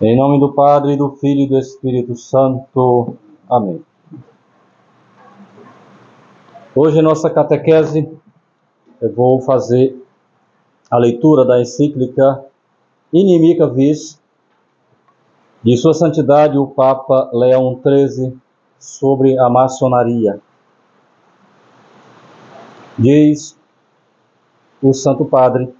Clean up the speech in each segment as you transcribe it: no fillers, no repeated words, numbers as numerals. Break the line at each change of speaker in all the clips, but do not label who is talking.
Em nome do Padre, do Filho e do Espírito Santo. Amém. Hoje, em nossa catequese, eu vou fazer a leitura da encíclica Inimica Vis, de Sua Santidade o Papa Leão XIII, sobre a maçonaria. Diz o Santo Padre: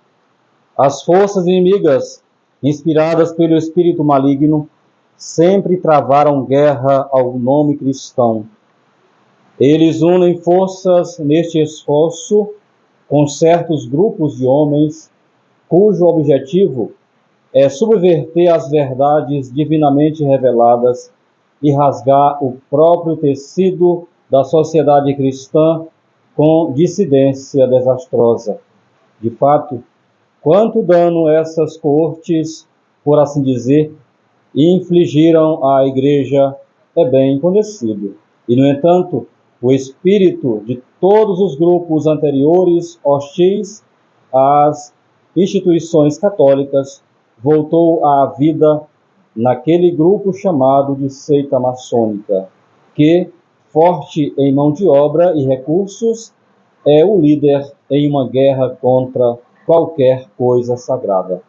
as forças inimigas, inspiradas pelo espírito maligno, sempre travaram guerra ao nome cristão. Eles unem forças neste esforço com certos grupos de homens cujo objetivo é subverter as verdades divinamente reveladas e rasgar o próprio tecido da sociedade cristã com dissidência desastrosa. De fato, quanto dano essas coortes, por assim dizer, infligiram à Igreja é bem conhecido. E, no entanto, o espírito de todos os grupos anteriores hostis às instituições católicas voltou à vida naquele grupo chamado de seita maçônica, que, forte em mão de obra e recursos, é o líder em uma guerra contra qualquer coisa sagrada.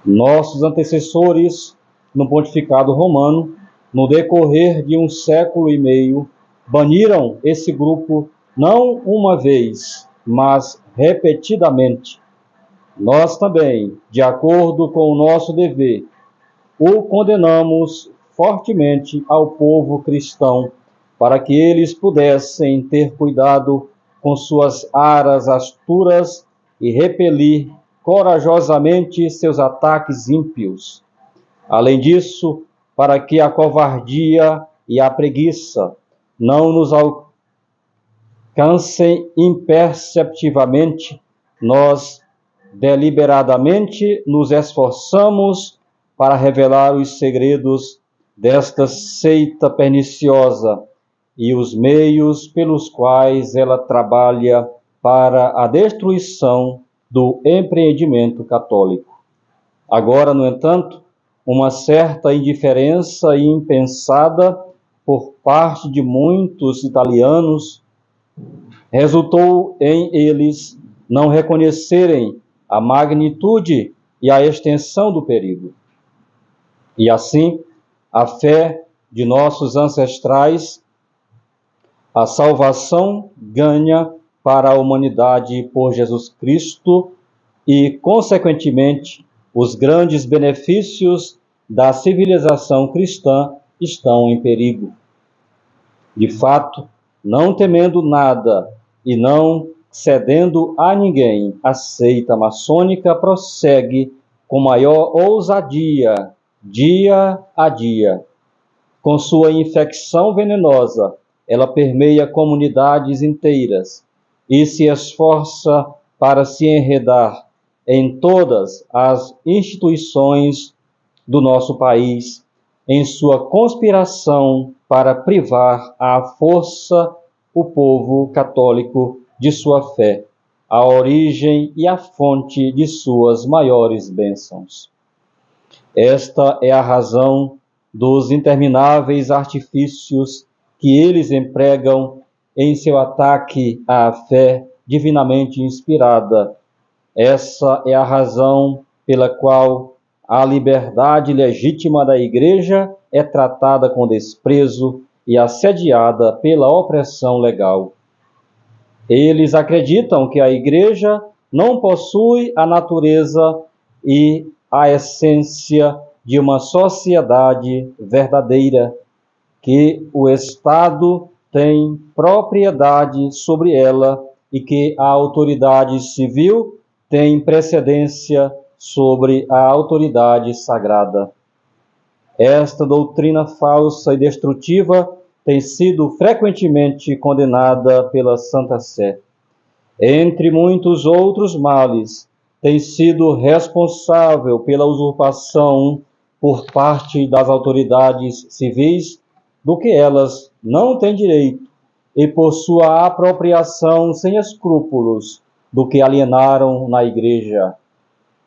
Nossos antecessores no pontificado romano, no decorrer de 1,5 séculos, baniram esse grupo não uma vez, mas repetidamente. Nós também, de acordo com o nosso dever, o condenamos fortemente ao povo cristão, para que eles pudessem ter cuidado com suas aras asturas e repelir corajosamente seus ataques ímpios. Além disso, para que a covardia e a preguiça não nos alcancem imperceptivelmente, nós deliberadamente nos esforçamos para revelar os segredos desta seita perniciosa e os meios pelos quais ela trabalha para a destruição do empreendimento católico. Agora, no entanto, uma certa indiferença impensada por parte de muitos italianos resultou em eles não reconhecerem a magnitude e a extensão do perigo. E assim, a fé de nossos ancestrais, a salvação ganha para a humanidade por Jesus Cristo e, consequentemente, os grandes benefícios da civilização cristã estão em perigo. De fato, não temendo nada e não cedendo a ninguém, a seita maçônica prossegue com maior ousadia, dia a dia. Com sua infecção venenosa, ela permeia comunidades inteiras e se esforça para se enredar em todas as instituições do nosso país, em sua conspiração para privar à força o povo católico de sua fé, a origem e a fonte de suas maiores bênçãos. Esta é a razão dos intermináveis artifícios que eles empregam em seu ataque à fé divinamente inspirada. Essa é a razão pela qual a liberdade legítima da Igreja é tratada com desprezo e assediada pela opressão legal. Eles acreditam que a Igreja não possui a natureza e a essência de uma sociedade verdadeira, que o Estado tem propriedade sobre ela e que a autoridade civil tem precedência sobre a autoridade sagrada. Esta doutrina falsa e destrutiva tem sido frequentemente condenada pela Santa Sé. Entre muitos outros males, tem sido responsável pela usurpação por parte das autoridades civis do que elas não têm direito e por sua apropriação sem escrúpulos do que alienaram na Igreja.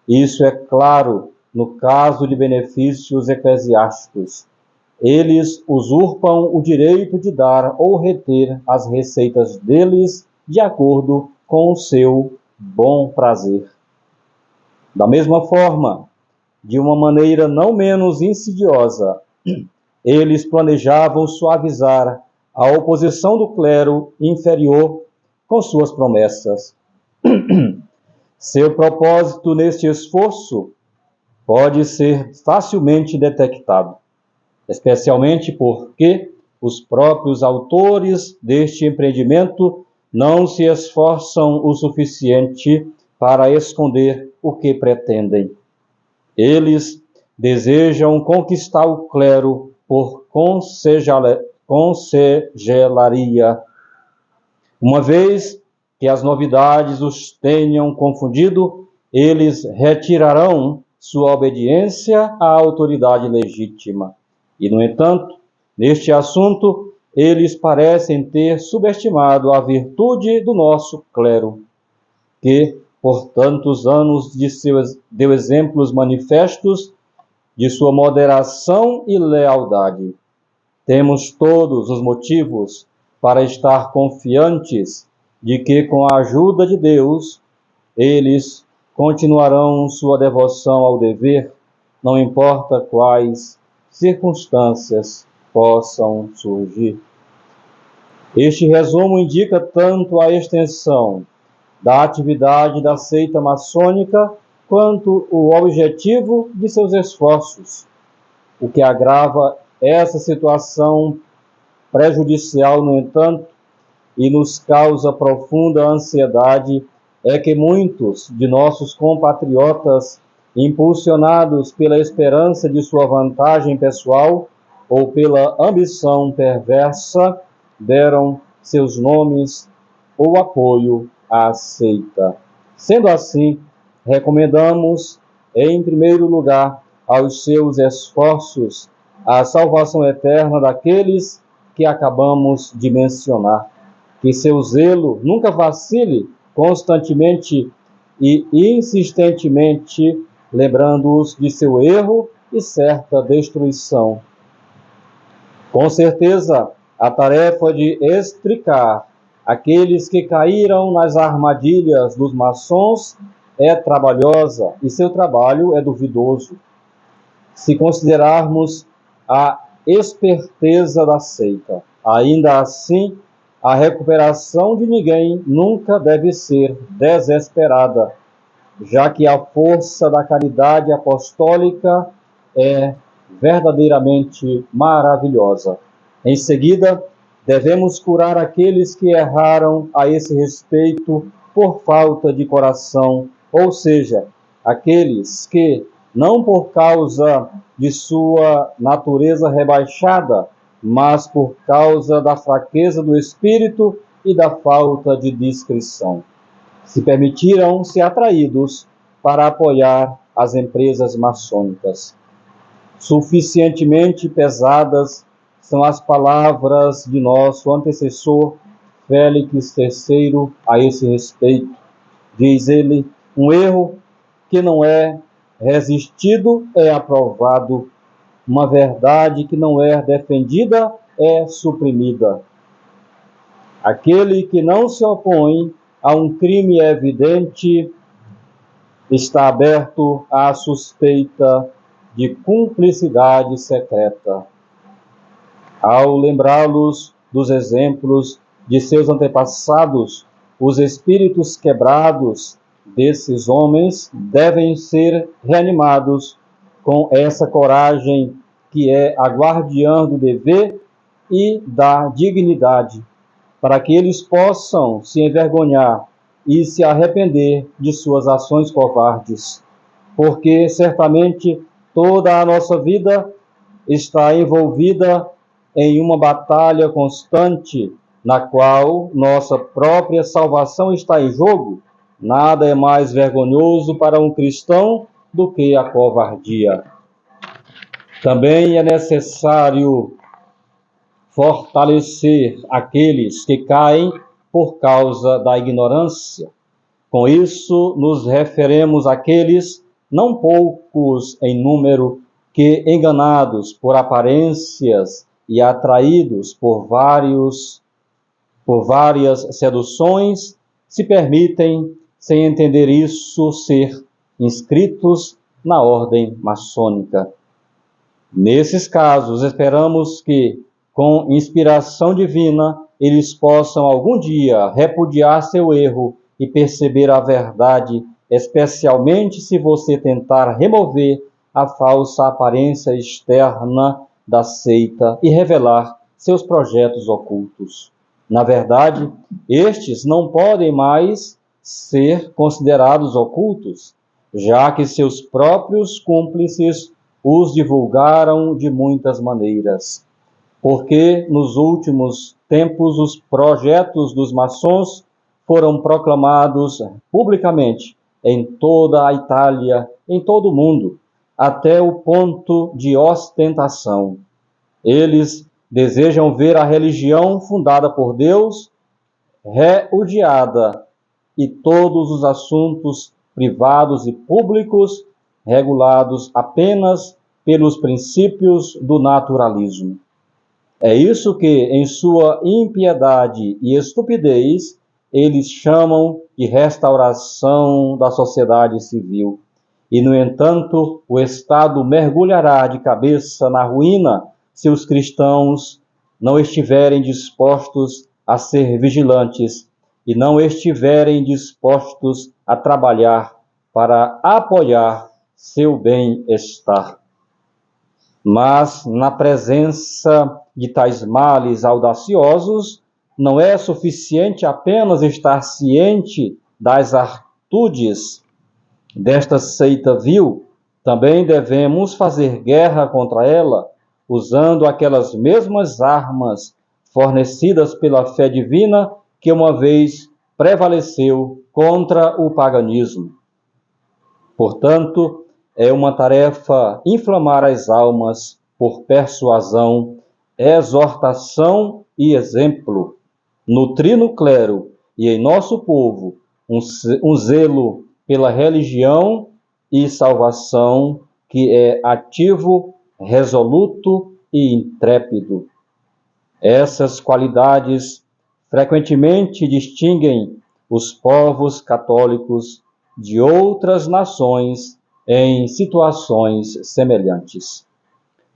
Isso, é claro, no caso de benefícios eclesiásticos. Eles usurpam o direito de dar ou reter as receitas deles de acordo com o seu bom prazer. Da mesma forma, de uma maneira não menos insidiosa, eles planejavam suavizar a oposição do clero inferior com suas promessas. Seu propósito neste esforço pode ser facilmente detectado, especialmente porque os próprios autores deste empreendimento não se esforçam o suficiente para esconder o que pretendem. Eles desejam conquistar o clero por consegelaria. Uma vez que as novidades os tenham confundido, eles retirarão sua obediência à autoridade legítima. E, no entanto, neste assunto, eles parecem ter subestimado a virtude do nosso clero, que, por tantos anos, deu exemplos manifestos de sua moderação e lealdade. Temos todos os motivos para estar confiantes de que, com a ajuda de Deus, eles continuarão sua devoção ao dever, não importa quais circunstâncias possam surgir. Este resumo indica tanto a extensão da atividade da seita maçônica quanto o objetivo de seus esforços. O que agrava essa situação prejudicial, no entanto, e nos causa profunda ansiedade, é que muitos de nossos compatriotas, impulsionados pela esperança de sua vantagem pessoal ou pela ambição perversa, deram seus nomes ou apoio à seita. Sendo assim, recomendamos, em primeiro lugar, aos seus esforços a salvação eterna daqueles que acabamos de mencionar. Que seu zelo nunca vacile, constantemente e insistentemente lembrando-os de seu erro e certa destruição. Com certeza, a tarefa de extricar aqueles que caíram nas armadilhas dos maçons é trabalhosa e seu trabalho é duvidoso. Se considerarmos a esperteza da seita, ainda assim, a recuperação de ninguém nunca deve ser desesperada, já que a força da caridade apostólica é verdadeiramente maravilhosa. Em seguida, devemos curar aqueles que erraram a esse respeito por falta de coração, ou seja, aqueles que, não por causa de sua natureza rebaixada, mas por causa da fraqueza do espírito e da falta de discrição, se permitiram ser atraídos para apoiar as empresas maçônicas. Suficientemente pesadas são as palavras de nosso antecessor Félix III a esse respeito. Diz ele: um erro que não é resistido é aprovado, uma verdade que não é defendida é suprimida. Aquele que não se opõe a um crime evidente está aberto à suspeita de cumplicidade secreta. Ao lembrá-los dos exemplos de seus antepassados, os espíritos quebrados desses homens devem ser reanimados com essa coragem que é a guardiã do dever e da dignidade, para que eles possam se envergonhar e se arrepender de suas ações covardes, porque certamente toda a nossa vida está envolvida em uma batalha constante, na qual nossa própria salvação está em jogo. Nada é mais vergonhoso para um cristão do que a covardia. Também é necessário fortalecer aqueles que caem por causa da ignorância. Com isso, nos referimos àqueles não poucos em número, que, enganados por aparências e atraídos por várias seduções, se permitem, sem entender isso, ser inscritos na ordem maçônica. Nesses casos, esperamos que, com inspiração divina, eles possam algum dia repudiar seu erro e perceber a verdade, especialmente se você tentar remover a falsa aparência externa da seita e revelar seus projetos ocultos. Na verdade, estes não podem mais ser considerados ocultos, já que seus próprios cúmplices os divulgaram de muitas maneiras. Porque nos últimos tempos os projetos dos maçons foram proclamados publicamente em toda a Itália, em todo o mundo, até o ponto de ostentação. Eles desejam ver a religião fundada por Deus repudiada e todos os assuntos privados e públicos regulados apenas pelos princípios do naturalismo. É isso que, em sua impiedade e estupidez, eles chamam de restauração da sociedade civil. E, no entanto, o Estado mergulhará de cabeça na ruína se os cristãos não estiverem dispostos a ser vigilantes e não estiverem dispostos a trabalhar para apoiar seu bem-estar. Mas, na presença de tais males audaciosos, não é suficiente apenas estar ciente das atitudes desta seita vil, também devemos fazer guerra contra ela, usando aquelas mesmas armas fornecidas pela fé divina que uma vez prevaleceu contra o paganismo. Portanto, é uma tarefa inflamar as almas por persuasão, exortação e exemplo, nutrir no clero e em nosso povo um zelo pela religião e salvação que é ativo, resoluto e intrépido. Essas qualidades frequentemente distinguem os povos católicos de outras nações em situações semelhantes.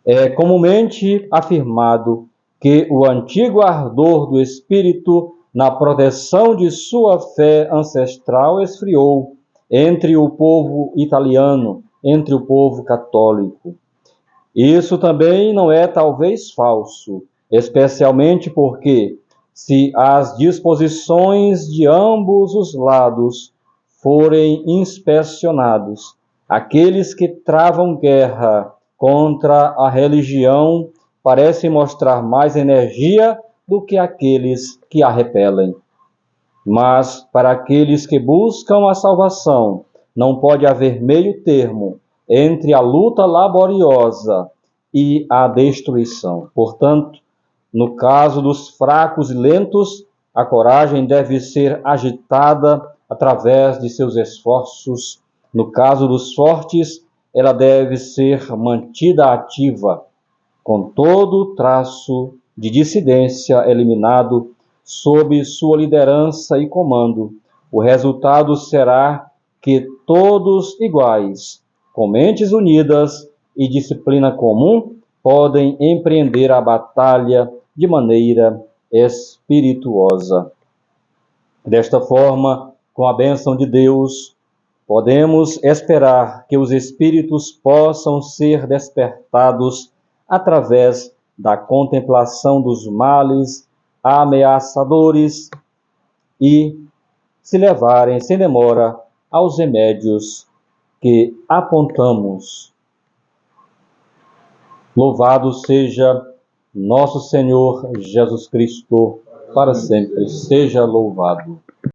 É comumente afirmado que o antigo ardor do espírito na proteção de sua fé ancestral esfriou entre o povo italiano, entre o povo católico. Isso também não é talvez falso, especialmente porque, se as disposições de ambos os lados forem inspecionados, aqueles que travam guerra contra a religião parecem mostrar mais energia do que aqueles que a repelem. Mas, para aqueles que buscam a salvação, não pode haver meio termo entre a luta laboriosa e a destruição. Portanto, no caso dos fracos e lentos, a coragem deve ser agitada através de seus esforços. No caso dos fortes, ela deve ser mantida ativa, com todo traço de dissidência eliminado sob sua liderança e comando. O resultado será que todos iguais, com mentes unidas e disciplina comum, podem empreender a batalha de maneira espirituosa. Desta forma, com a bênção de Deus, podemos esperar que os espíritos possam ser despertados através da contemplação dos males ameaçadores e se levarem sem demora aos remédios que apontamos. Louvado seja nosso Senhor Jesus Cristo, para sempre seja louvado.